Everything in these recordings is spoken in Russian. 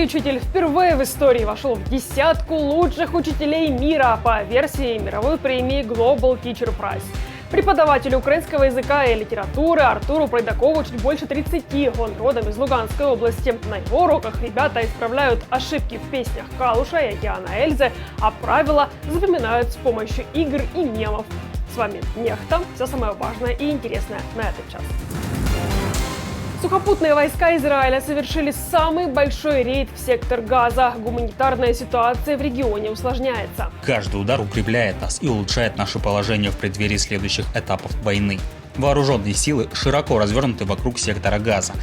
Российский учитель впервые в истории вошел в десятку лучших учителей мира по версии мировой премии Global Teacher Prize. Преподавателю украинского языка и литературы Артуру Пройдакову чуть больше 30. Он родом из Луганской области. На его уроках ребята исправляют ошибки в песнях Калуша и Океана Эльзы, а правила запоминают с помощью игр и мемов. С вами Нехта. Все самое важное и интересное на этот час. Сухопутные войска Израиля совершили самый большой рейд в сектор Газа. Гуманитарная ситуация в регионе усложняется. Каждый удар укрепляет нас и улучшает наше положение в преддверии следующих этапов войны. Вооруженные силы широко развернуты вокруг сектора Газа.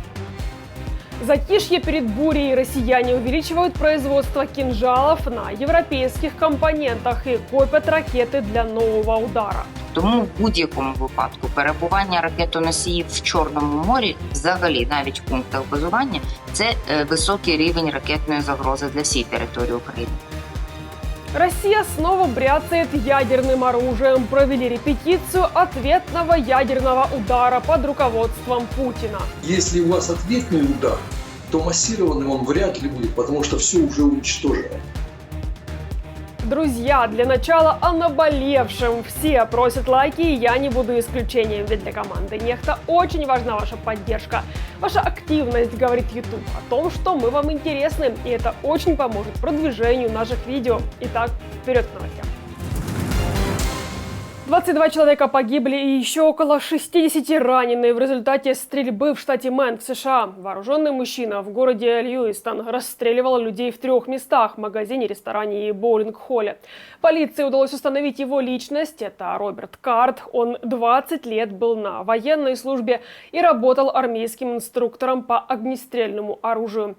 Затишье перед бурей. Россияне увеличивают производство кинжалов на европейских компонентах и копят ракети для нового удара. Тому в будь-якому випадку перебування ракетоносіїв в Чорному морі, взагалі навіть в пунктах базування, це високий рівень ракетної загрози для всієї території України. Россия снова бряцает ядерным оружием. Провели репетицию ответного ядерного удара под руководством Путина. Если у вас ответный удар, то массированным он вряд ли будет, потому что все уже уничтожено. Друзья, для начала о наболевшем. Все просят лайки, и я не буду исключением, ведь для команды Нехта очень важна ваша поддержка. Ваша активность говорит YouTube о том, что мы вам интересны, и это очень поможет продвижению наших видео. Итак, вперед к новостям. 22 человека погибли и еще около 60 ранены в результате стрельбы в штате Мэн в США. Вооруженный мужчина в городе Льюистон расстреливал людей в 3 местах – магазине, ресторане и боулинг-холле. Полиции удалось установить его личность. Это Роберт Кард. Он 20 лет был на военной службе и работал армейским инструктором по огнестрельному оружию.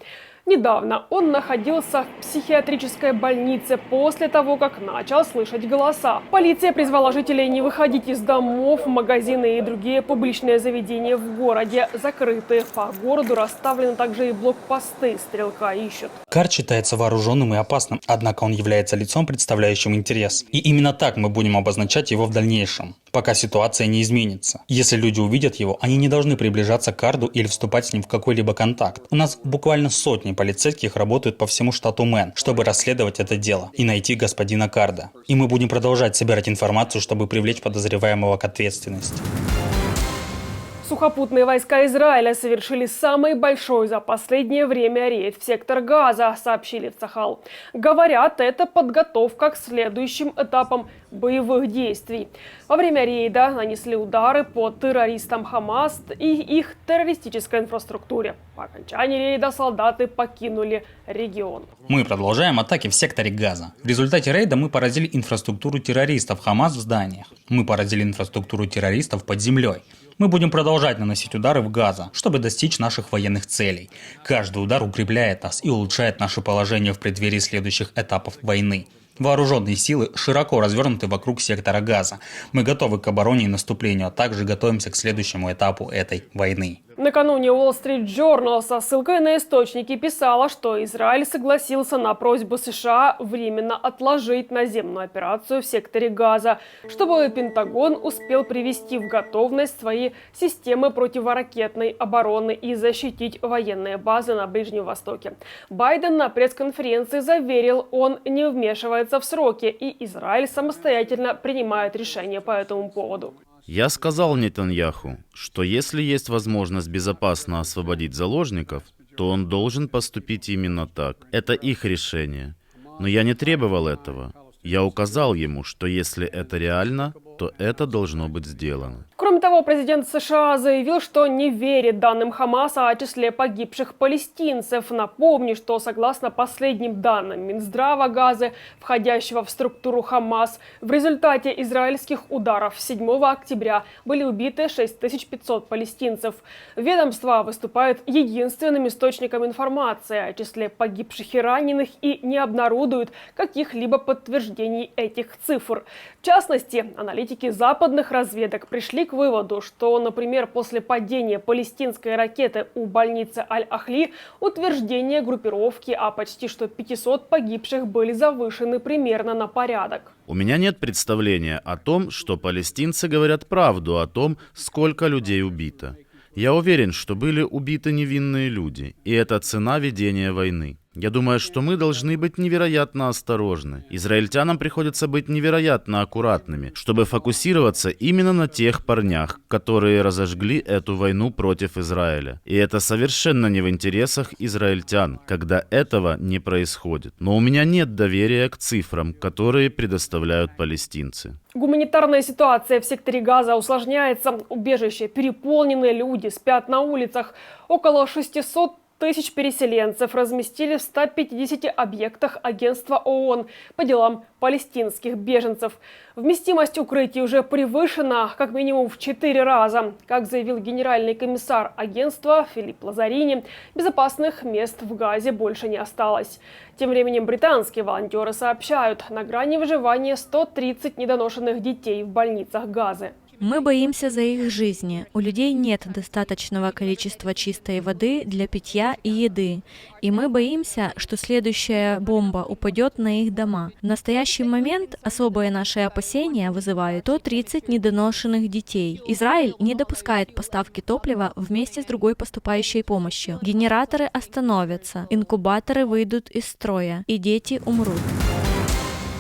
Недавно он находился в психиатрической больнице после того, как начал слышать голоса. Полиция призвала жителей не выходить из домов, магазины и другие публичные заведения в городе закрыты. По городу расставлены также и блокпосты. Стрелка ищут. Кард считается вооруженным и опасным, однако он является лицом, представляющим интерес. И именно так мы будем обозначать его в дальнейшем, пока ситуация не изменится. Если люди увидят его, они не должны приближаться к Карду или вступать с ним в какой-либо контакт. У нас буквально сотни полицейских работают по всему штату Мэн, чтобы расследовать это дело и найти господина Карда. И мы будем продолжать собирать информацию, чтобы привлечь подозреваемого к ответственности. Сухопутные войска Израиля совершили самый большой за последнее время рейд в сектор Газа, сообщили в Цахал. Говорят, это подготовка к следующим этапам боевых действий. Во время рейда нанесли удары по террористам Хамас и их террористической инфраструктуре. По окончании рейда солдаты покинули регион. Мы продолжаем атаки в секторе Газа. В результате рейда мы поразили инфраструктуру террористов Хамас в зданиях. Мы поразили инфраструктуру террористов под землей. Мы будем продолжать наносить удары в Газа, чтобы достичь наших военных целей. Каждый удар укрепляет нас и улучшает наше положение в преддверии следующих этапов войны. Вооруженные силы широко развернуты вокруг сектора Газа. Мы готовы к обороне и наступлению, а также готовимся к следующему этапу этой войны. Накануне Wall Street Journal со ссылкой на источники писала, что Израиль согласился на просьбу США временно отложить наземную операцию в секторе Газа, чтобы Пентагон успел привести в готовность свои системы противоракетной обороны и защитить военные базы на Ближнем Востоке. Байден на пресс-конференции заверил, он не вмешивается в сроки, и Израиль самостоятельно принимает решения по этому поводу. Я сказал Нетаньяху, что если есть возможность безопасно освободить заложников, то он должен поступить именно так. Это их решение. Но я не требовал этого. Я указал ему, что если это реально, то это должно быть сделано. Кроме того, президент США заявил, что не верит данным Хамаса о числе погибших палестинцев. Напомню, что согласно последним данным Минздрава Газы, входящего в структуру Хамас, в результате израильских ударов 7 октября были убиты 6500 палестинцев. Ведомство выступает единственным источником информации о числе погибших и раненых и не обнародует каких-либо подтверждений этих цифр. В частности, аналитики западных разведок пришли к выводу, что, например, после падения палестинской ракеты у больницы Аль-Ахли утверждения группировки о почти что 500 погибших были завышены примерно на порядок. У меня нет представления о том, что палестинцы говорят правду о том, сколько людей убито. Я уверен, что были убиты невинные люди, и это цена ведения войны. Я думаю, что мы должны быть невероятно осторожны. Израильтянам приходится быть невероятно аккуратными, чтобы фокусироваться именно на тех парнях, которые разожгли эту войну против Израиля. И это совершенно не в интересах израильтян, когда этого не происходит. Но у меня нет доверия к цифрам, которые предоставляют палестинцы. Гуманитарная ситуация в секторе Газа усложняется. Убежища переполнены, люди спят на улицах. Около 600 тысяч переселенцев разместили в 150 объектах агентства ООН по делам палестинских беженцев. Вместимость укрытий уже превышена как минимум в 4 раза. Как заявил генеральный комиссар агентства Филипп Лазарини, безопасных мест в Газе больше не осталось. Тем временем британские волонтеры сообщают, на грани выживания 130 недоношенных детей в больницах Газы. Мы боимся за их жизни. У людей нет достаточного количества чистой воды для питья и еды. И мы боимся, что следующая бомба упадет на их дома. В настоящий момент особые наши опасения вызывают 130 недоношенных детей. Израиль не допускает поставки топлива вместе с другой поступающей помощью. Генераторы остановятся, инкубаторы выйдут из строя, и дети умрут.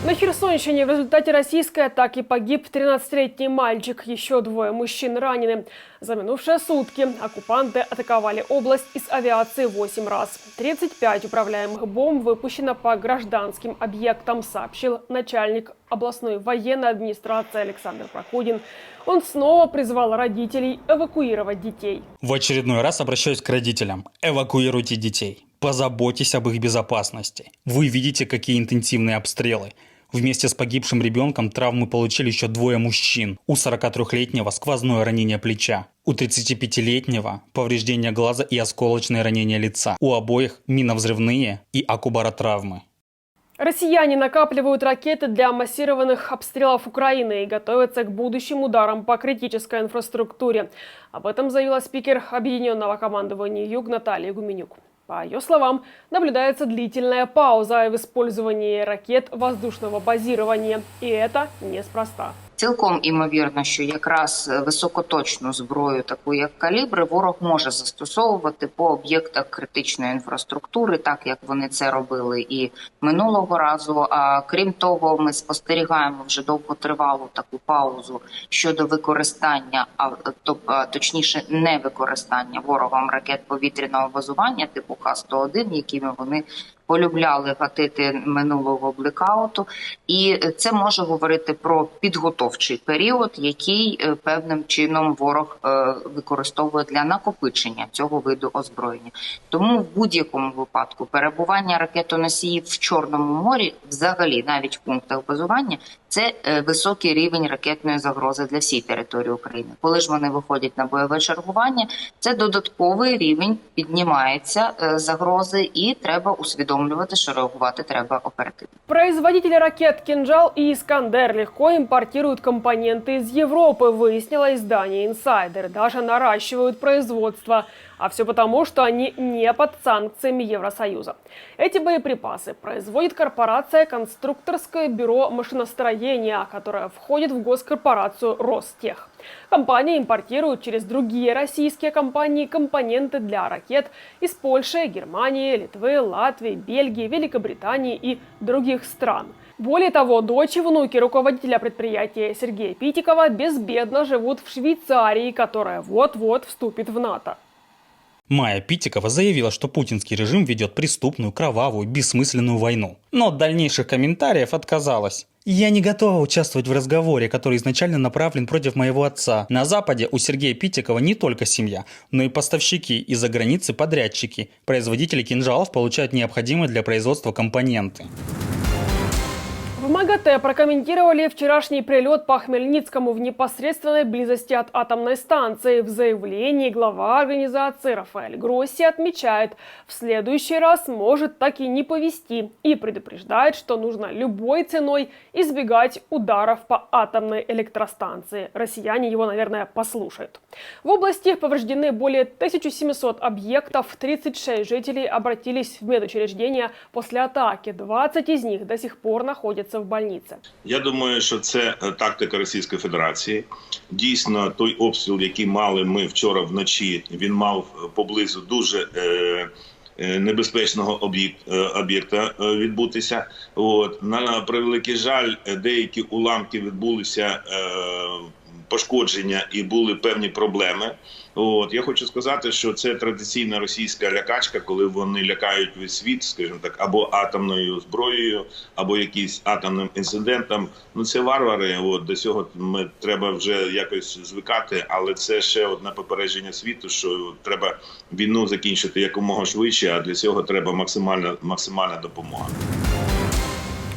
На Херсонщине в результате российской атаки погиб 13-летний мальчик. Еще 2 мужчин ранены. За минувшие сутки оккупанты атаковали область из авиации 8 раз. 35 управляемых бомб выпущено по гражданским объектам, сообщил начальник областной военной администрации Александр Прокудин. Он снова призвал родителей эвакуировать детей. В очередной раз обращаюсь к родителям. Эвакуируйте детей. Позаботьтесь об их безопасности. Вы видите, какие интенсивные обстрелы. Вместе с погибшим ребенком травмы получили еще 2 мужчин. У 43-летнего сквозное ранение плеча. У 35-летнего повреждение глаза и осколочное ранение лица. У обоих миновзрывные и акубаротравмы. Россияне накапливают ракеты для массированных обстрелов Украины и готовятся к будущим ударам по критической инфраструктуре. Об этом заявила спикер Объединенного командования «Юг» Наталья Гуменюк. По ее словам, наблюдается длительная пауза в использовании ракет воздушного базирования. І це неспроста. Цілком імовірно, що якраз високоточну зброю, таку як калібри, ворог може застосовувати по об'єктах критичної інфраструктури, так як вони це робили і минулого разу. А крім того, ми спостерігаємо вже довготривалу таку паузу щодо використання, точніше не використання ворогом ракет повітряного базування типу Х-101, якими вони полюбляли гатити минулого блекауту. І це може говорити про підготовчий період, який певним чином ворог використовує для накопичення цього виду озброєння. Тому в будь-якому випадку перебування ракетоносіїв в Чорному морі, взагалі навіть в пунктах базування, це високий рівень ракетної загрози для всієї території України. Коли ж вони виходять на бойове чергування, це додатковий рівень, піднімається загрози, і треба усвідомлювати, що реагувати треба оперативно. Производители ракет «Кинжал» и «Искандер» легко импортируют компоненты из Европы, выяснило издание «Инсайдер». Даже наращивают производство. А все потому, что они не под санкциями Евросоюза. Эти боеприпасы производит корпорация «Конструкторское бюро машиностроения», которая входит в госкорпорацию «Ростех». Компания импортирует через другие российские компании компоненты для ракет из Польши, Германии, Литвы, Латвии, Бельгии, Великобритании и других стран. Более того, дочь и внуки руководителя предприятия Сергея Питикова безбедно живут в Швейцарии, которая вот-вот вступит в НАТО. Майя Питикова заявила, что путинский режим ведет преступную, кровавую, бессмысленную войну. Но от дальнейших комментариев отказалась. «Я не готова участвовать в разговоре, который изначально направлен против моего отца. На Западе у Сергея Питикова не только семья, но и поставщики из-за границы подрядчики. Производители кинжалов получают необходимые для производства компоненты». В МАГАТЭ прокомментировали вчерашний прилет по Хмельницкому в непосредственной близости от атомной станции. В заявлении глава организации Рафаэль Гросси отмечает, в следующий раз может так и не повезти, и предупреждает, что нужно любой ценой избегать ударов по атомной электростанции. Россияне его, наверное, послушают. В области повреждены более 1700 объектов, 36 жителей обратились в медучреждения после атаки, 20 из них до сих пор находятся в больниці. Я думаю, що це тактика Російської Федерації. Дійсно, той обстріл, який мали ми вчора вночі, він мав поблизу дуже небезпечного об'єкта відбутися. На превеликий жаль, деякі уламки відбулися пошкодження і були певні проблеми. Я хочу сказати, що це традиційна російська лякачка, коли вони лякають весь світ, скажімо так, або атомною зброєю, або якимось атомним інцидентом. Це варвари, до цього треба вже якось звикати, але це ще одне попередження світу, що треба війну закінчити якомога швидше, а для цього треба максимальна допомога.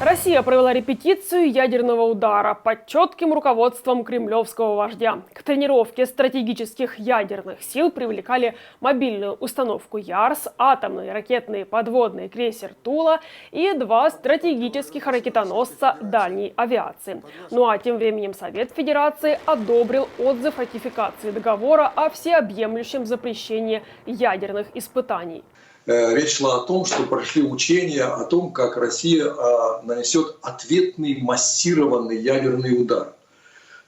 Россия провела репетицию ядерного удара под четким руководством кремлевского вождя. К тренировке стратегических ядерных сил привлекали мобильную установку «Ярс», атомный ракетный подводный крейсер «Тула» и 2 стратегических ракетоносца дальней авиации. А тем временем Совет Федерации одобрил отзыв ратификации договора о всеобъемлющем запрещении ядерных испытаний. Речь шла о том, что прошли учения о том, как Россия нанесет ответный массированный ядерный удар.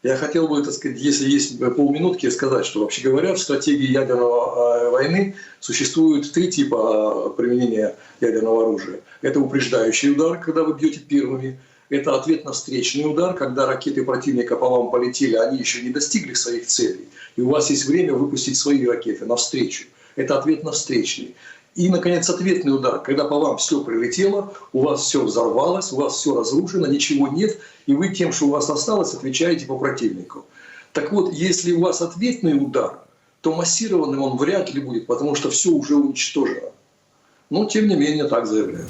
Я хотел бы, так сказать, если есть полминутки, сказать, что, вообще говоря, в стратегии ядерной войны существует 3 типа применения ядерного оружия. Это упреждающий удар, когда вы бьете первыми. Это ответно-встречный удар, когда ракеты противника по вам полетели, они еще не достигли своих целей. И у вас есть время выпустить свои ракеты навстречу. Это ответно-встречный. И, наконец, ответный удар, когда по вам все прилетело, у вас все взорвалось, у вас все разрушено, ничего нет, и вы тем, что у вас осталось, отвечаете по противнику. Так вот, если у вас ответный удар, то массированным он вряд ли будет, потому что все уже уничтожено. Но, тем не менее, так заявляют.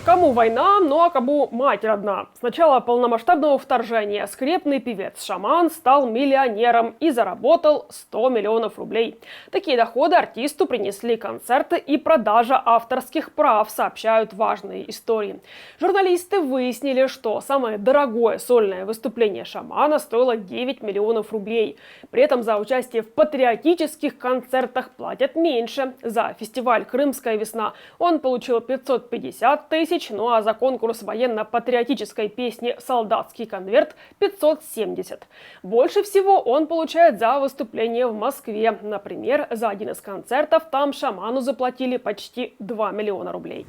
Кому война, а кому мать родна. С начала полномасштабного вторжения скрепный певец Шаман стал миллионером и заработал 100 миллионов рублей. Такие доходы артисту принесли концерты и продажа авторских прав, сообщают важные истории. Журналисты выяснили, что самое дорогое сольное выступление Шамана стоило 9 миллионов рублей. При этом за участие в патриотических концертах платят меньше. За фестиваль «Крымская весна» он получил 550 тысяч, а за конкурс военно-патриотической песни «Солдатский конверт» 570. Больше всего он получает за выступление в Москве. Например, за один из концертов там Шаману заплатили почти 2 миллиона рублей.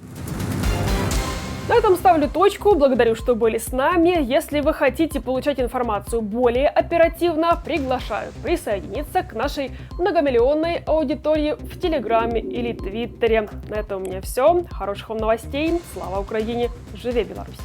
На этом ставлю точку. Благодарю, что были с нами. Если вы хотите получать информацию более оперативно, приглашаю присоединиться к нашей многомиллионной аудитории в Телеграме или Твиттере. На этом у меня все. Хороших вам новостей. Слава Украине! Живе Беларусь!